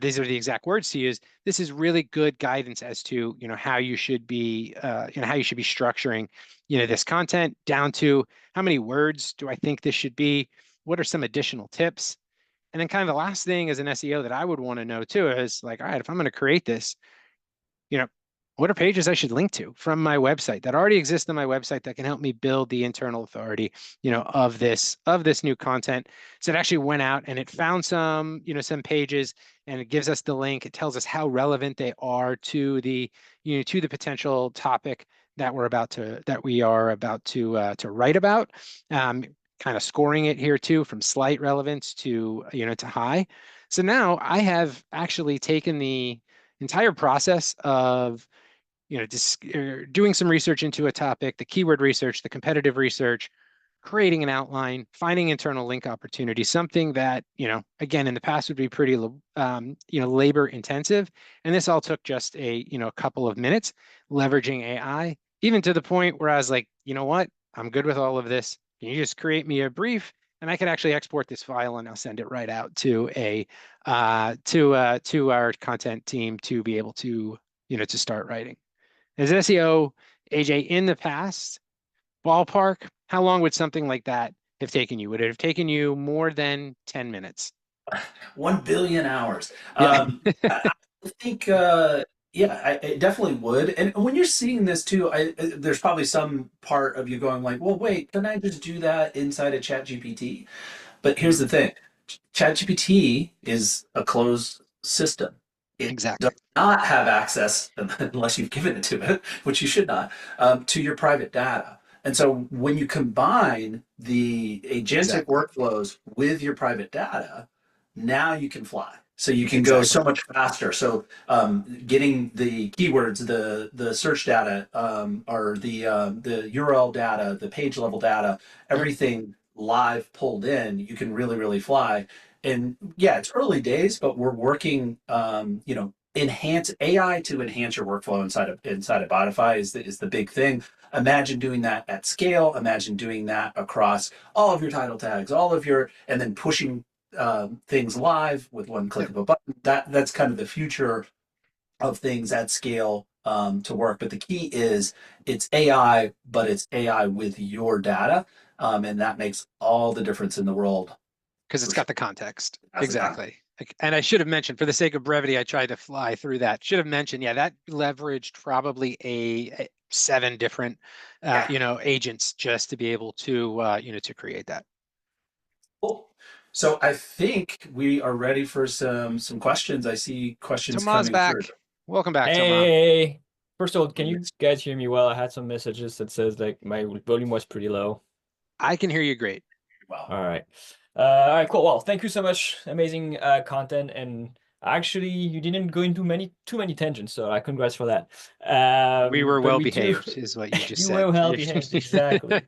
these are the exact words to use. This is really good guidance as to, how you should be, how you should be structuring, this content, down to how many words do I think this should be? What are some additional tips? And then kind of the last thing as an SEO that I would want to know too is like, all right, if I'm going to create this, what are pages I should link to from my website that already exist on my website that can help me build the internal authority, of this new content. So it actually went out and it found some, some pages, and it gives us the link. It tells us how relevant they are to the, to the potential topic that we are about to write about. Kind of scoring it here too, from slight relevance to, to high. So now I have actually taken the entire process of, just doing some research into a topic, the keyword research, the competitive research, creating an outline, finding internal link opportunities, something that, again, in the past would be pretty, labor intensive. And this all took just a couple of minutes, leveraging AI, even to the point where I was like, you know what, I'm good with all of this. Can you just create me a brief? And I could actually export this file and I'll send it right out to to our content team to be able to, to start writing. As an SEO, AJ, in the past, ballpark, how long would something like that have taken you? Would it have taken you more than 10 minutes? 1 billion hours. Yeah. I think, yeah, it definitely would. And when you're seeing this too, there's probably some part of you going like, well, wait, can I just do that inside of ChatGPT? But here's the thing. ChatGPT is a closed system. It does Exactly. not have access, unless you've given it to it, which you should not, to your private data. And so when you combine the agentic Exactly. workflows with your private data, now you can fly. So you can go so Exactly. much faster. So getting the keywords, the search data, or the URL data, the page level data, Yep. everything live pulled in, you can really fly. And yeah, it's early days, but we're working, enhance AI to enhance your workflow inside of Botify is the big thing. Imagine doing that at scale. Imagine doing that across all of your title tags, and then pushing things live with one click Yep. of a button. That's kind of the future of things at scale to work. But the key is it's AI, but it's AI with your data, and that makes all the difference in the world. Because For it's sure. got the context. As a con. Exactly. And I should have mentioned, for the sake of brevity, I tried to fly through that. Should have mentioned, yeah, that leveraged probably a 7 different, Yeah. agents just to be able to, to create that. Cool. So I think we are ready for some questions. I see questions Tomas coming through. back. Welcome back, Thomas. Hey, first of all, can you guys hear me well? I had some messages that says like my volume was pretty low. I can hear you great. Well, All right, cool. Well, thank you so much. Amazing content, and actually, you didn't go into too many tangents, so I congrats for that. We were But well we do. behaved, is what you just You said. were well behaved, exactly.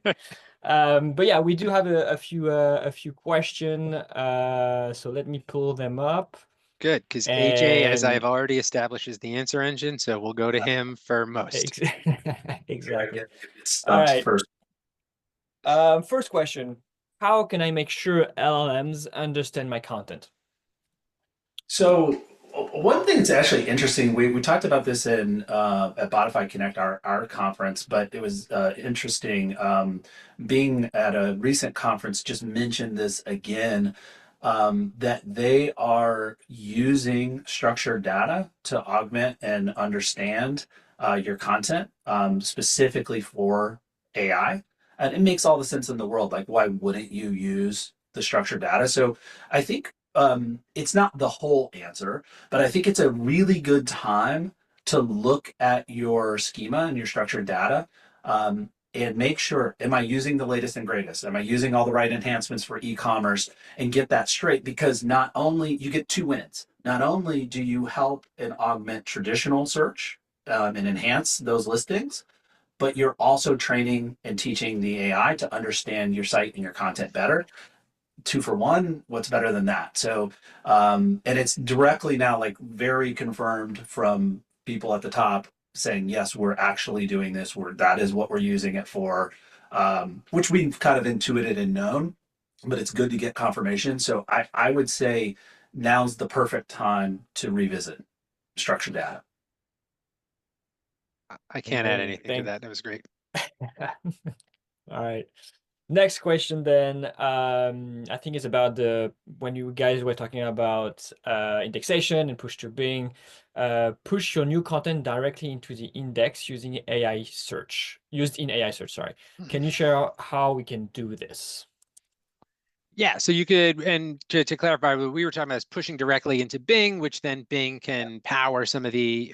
But yeah, we do have a few question. So let me pull them up. Good, because AJ, as And I've already established, is the answer engine, so we'll go to him for most. exactly. get All stumped right. first. First question: how can I make sure LLMs understand my content? So one thing that's actually interesting, we talked about this in at Bodify Connect, our conference, but it was interesting. Being at a recent conference, just mentioned this again, that they are using structured data to augment and understand your content, specifically for AI. And it makes all the sense in the world. Like, why wouldn't you use the structured data? So I think it's not the whole answer, but I think it's a really good time to look at your schema and your structured data, and make sure, am I using the latest and greatest? Am I using all the right enhancements for e-commerce, and get that straight? Because not only you get two wins, not only do you help and augment traditional search, and enhance those listings, but you're also training and teaching the AI to understand your site and your content better. Two for one, what's better than that? So and it's directly now like very confirmed from people at the top saying, yes, we're actually doing this, that is what we're using it for, which we've kind of intuited and known, but it's good to get confirmation. So I would say now's the perfect time to revisit structured data. I can't add anything to Thank. that. That was great. All right. Next question then. I think it's about when you guys were talking about indexation and push to Bing, push your new content directly into the index using AI search, used in AI search, sorry. Can you share how we can do this? Yeah, so you could, and to clarify, what we were talking about is pushing directly into Bing, which then Bing can power some of the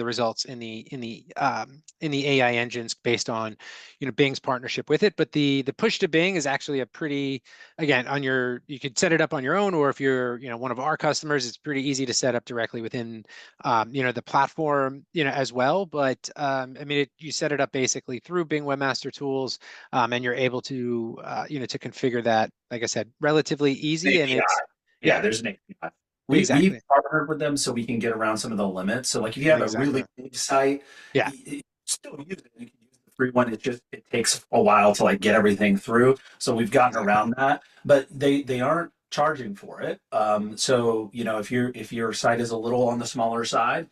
results in the AI engines based on, Bing's partnership with it. But the push to Bing is actually a pretty, again, you could set it up on your own, or if you're one of our customers, it's pretty easy to set up directly within the platform as well. But I mean, you set it up basically through Bing Webmaster Tools, and you're able to to configure that, like I said, relatively easy. And it's There's an API. Exactly. We've partnered with them so we can get around some of the limits. So like if you have a really big site, Yeah. you still use it. You can use the free one. It takes a while to like get everything through. So we've gotten around that, but they aren't charging for it. So if your site is a little on the smaller side,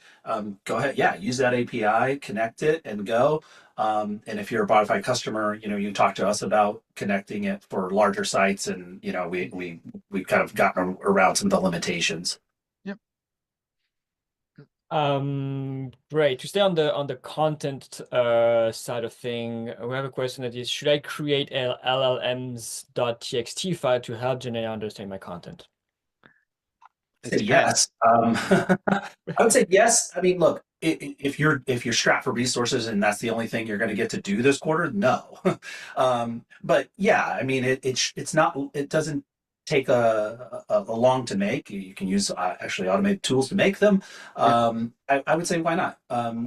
go ahead. Yeah, use that API, connect it, and go. And if you're a Bodify customer, you talk to us about connecting it for larger sites, and we've kind of gotten around some of the limitations. Yep. Great. To stay on the content side of thing, we have a question that is: should I create a LLMs.txt file to help GenAI understand my content? Yes. I would say yes. I mean, look, if you're strapped for resources and that's the only thing you're going to get to do this quarter, no. But yeah, I mean, it's not. It doesn't take a long to make. You can use actually automated tools to make them. I would say why not?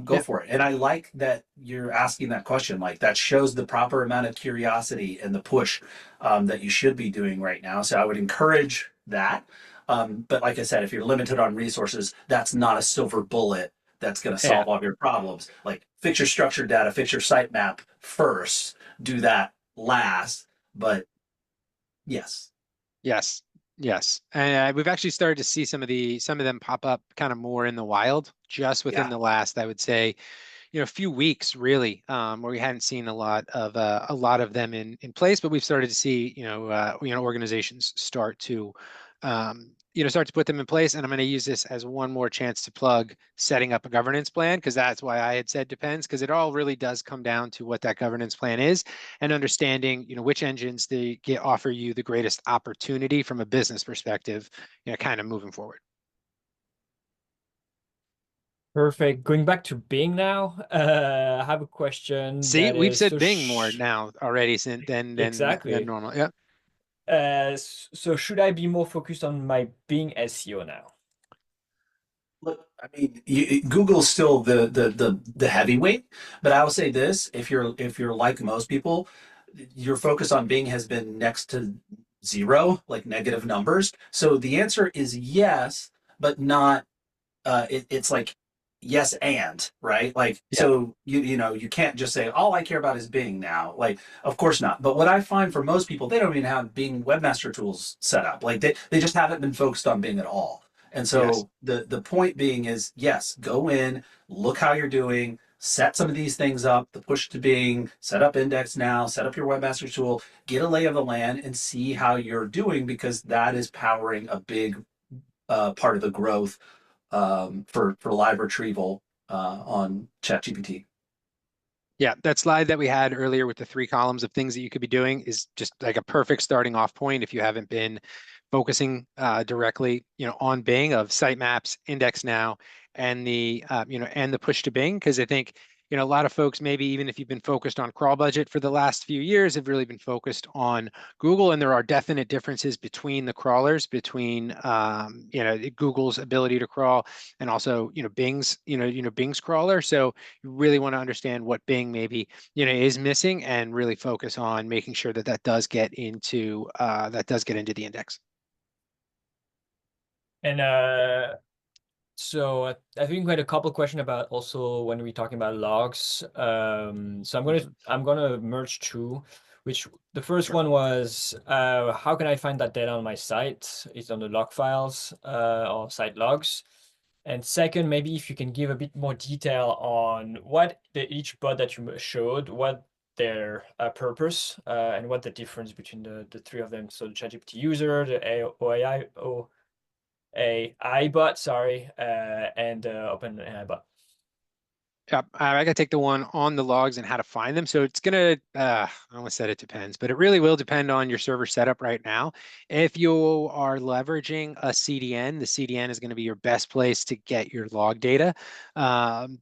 Go for it. And I like that you're asking that question. Like that shows the proper amount of curiosity and the push that you should be doing right now. So I would encourage that. But like I said, if you're limited on resources, that's not a silver bullet that's going to solve all your problems. Like fix your structured data, fix your sitemap first, do that last. But yes. And we've actually started to see some of them pop up kind of more in the wild just within the last, I would say, few weeks really, where we hadn't seen a lot of them in place, but we've started to see organizations start to put them in place. And I'm going to use this as one more chance to plug setting up a governance plan, because that's why I had said depends, because it all really does come down to what that governance plan is and understanding which engines offer you the greatest opportunity from a business perspective, kind of moving forward. Perfect. Going back to Bing now, I have a question See, that we've is said Bing more now already since than exactly. normal. Yep. So should I be more focused on my Bing SEO now? Look, I mean, Google's still the heavyweight, but I will say this: if you're like most people, your focus on Bing has been next to zero, like negative numbers. So the answer is yes, but not. It's like yes and right. Like Yeah. so, you know, you can't just say all I care about is Bing now. Like, of course not. But what I find for most people, they don't even have Bing webmaster tools set up. Like they just haven't been focused on Bing at all. And Yes. so the point being is yes, go in, look how you're doing, set some of these things up, the push to Bing, set up index now, set up your webmaster tool, get a lay of the land and see how you're doing because that is powering a big part of the growth for live retrieval on ChatGPT. Yeah, that slide that we had earlier with the 3 columns of things that you could be doing is just like a perfect starting off point if you haven't been focusing directly, on Bing of sitemaps, index now, and the push to Bing. Because I think, a lot of folks, maybe even if you've been focused on crawl budget for the last few years, have really been focused on Google. And there are definite differences between the crawlers, between, Google's ability to crawl and also, Bing's crawler. So you really want to understand what Bing maybe, is missing and really focus on making sure that that does get into the index. And so I think we had a couple questions about also when we're talking about logs. So I'm gonna merge two, which the first Sure. one was how can I find that data on my site? It's on the log files or site logs. And second, maybe if you can give a bit more detail on what each bot that you showed, what their purpose and what the difference between the three of them. So the ChatGPT user, the AI bot, sorry, and OpenAI bot. Yeah, I gotta take the one on the logs and how to find them. So it's gonna, I almost said it depends, but it really will depend on your server setup right now. If you are leveraging a CDN, the CDN is going to be your best place to get your log data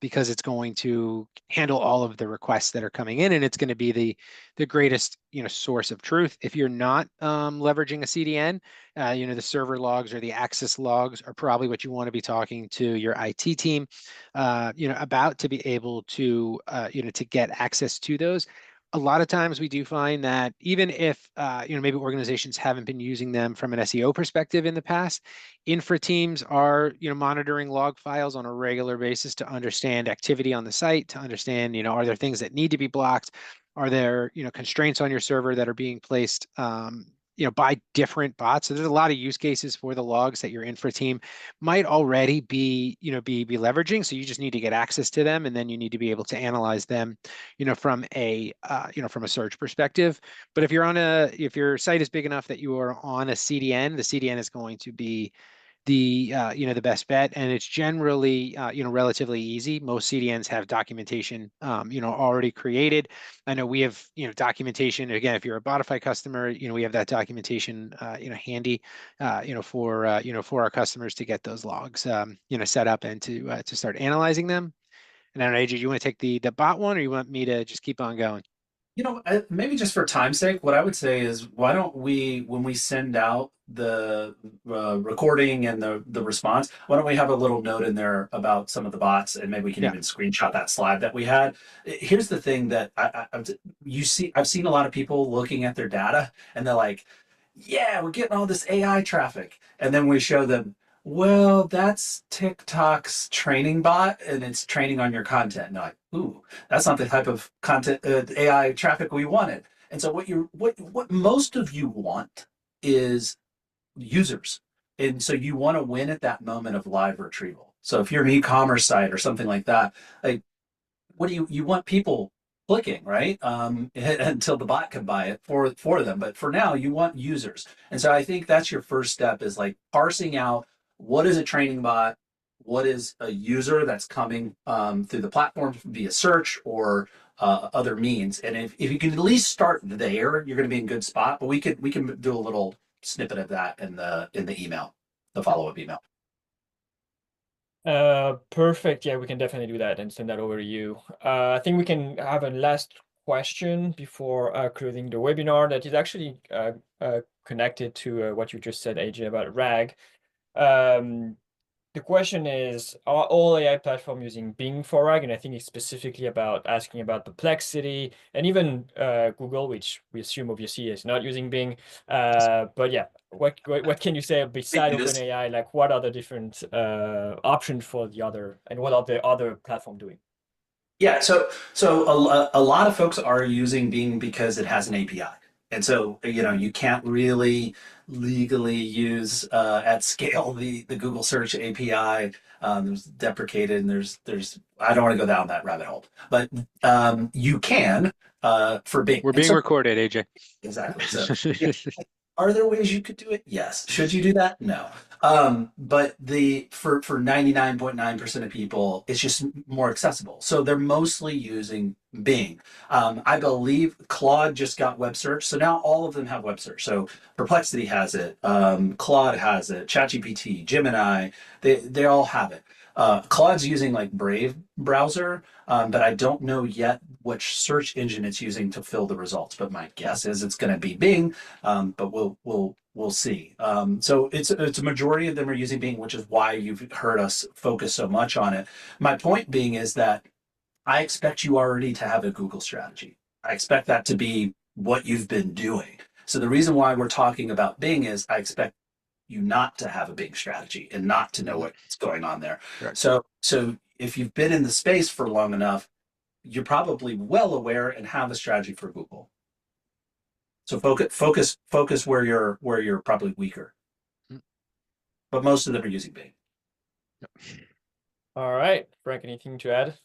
because it's going to handle all of the requests that are coming in, and it's going to be the greatest, source of truth. If you're not leveraging a CDN, the server logs or the access logs are probably what you want to be talking to your IT team about to be able to, to get access to those. A lot of times we do find that even if, maybe organizations haven't been using them from an SEO perspective in the past, infra teams are, monitoring log files on a regular basis to understand activity on the site, to understand, are there things that need to be blocked? Are there, constraints on your server that are being placed, by different bots? So there's a lot of use cases for the logs that your infra team might already be, be leveraging. So you just need to get access to them, and then you need to be able to analyze them, from a search perspective. But if your site is big enough that you are on a CDN, the CDN is going to be the best bet, and it's generally relatively easy. Most CDNs have documentation already created. I know we have documentation. Again, if you're a Botify customer, we have that documentation handy for our customers to get those logs set up and to start analyzing them. And I don't know, AJ, you want to take the bot one, or you want me to just keep on going? You know, maybe just for time's sake, what I would say is why don't we, when we send out the recording and the response, why don't we have a little note in there about some of the bots, and maybe we can Yeah. even screenshot that slide that we had. Here's the thing that I've seen a lot of people looking at their data and they're like, yeah, we're getting all this AI traffic, and then we show them, well, that's TikTok's training bot, and it's training on your content. And they're like, ooh, that's not the type of content AI traffic we wanted. And so what most of you want is users. And so you want to win at that moment of live retrieval. So if you're an e-commerce site or something like that, like what do you want people clicking, right? Until the bot can buy it for them. But for now, you want users. And so I think that's your first step, is like parsing out what is a training bot, what is a user that's coming through the platform via search or other means. And if you can at least start there, you're going to be in a good spot. But we can do a little snippet of that in the email, the follow-up email. Perfect. Yeah, we can definitely do that and send that over to you. I think we can have a last question before closing the webinar that is actually connected to what you just said, AJ, about RAG. The question is, are all AI platforms using Bing for RAG? And I think it's specifically about asking about Perplexity and even Google, which we assume obviously is not using Bing. But yeah, what can you say beside OpenAI? Like, what are the different options for the other, and what are the other platform doing? Yeah, so a lot of folks are using Bing because it has an API. And so, you can't really legally use at scale the Google Search API. There's deprecated, and there's I don't want to go down that rabbit hole, but you can for Bing. We're And being so recorded, AJ. exactly. So yeah, are there ways you could do it? Yes. Should you do that? No. But for 99.9% of people, it's just more accessible. So they're mostly using Bing. I believe Claude just got web search. So now all of them have web search. So Perplexity has it, Claude has it, ChatGPT, Gemini, they all have it. Claude's using like Brave browser, but I don't know yet which search engine it's using to fill the results. But my guess is it's going to be Bing, but we'll see. So it's a majority of them are using Bing, which is why you've heard us focus so much on it. My point being is that I expect you already to have a Google strategy. I expect that to be what you've been doing. So the reason why we're talking about Bing is I expect you not to have a Bing strategy and not to know what's going on there. Right. So if you've been in the space for long enough, you're probably well aware and have a strategy for Google. So focus where you're probably weaker. But most of them are using Bing. All right, Frank, anything to add?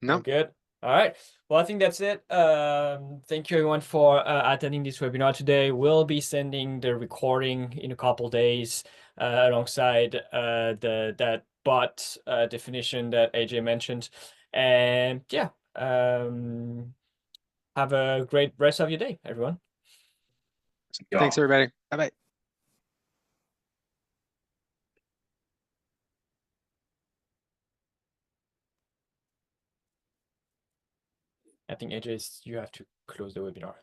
No. Good. All right. Well, I think that's it. Thank you everyone for attending this webinar today. We'll be sending the recording in a couple days alongside that bot definition that AJ mentioned. And yeah, have a great rest of your day, everyone. Thanks, everybody. Bye-bye. I think AJ, you have to close the webinar.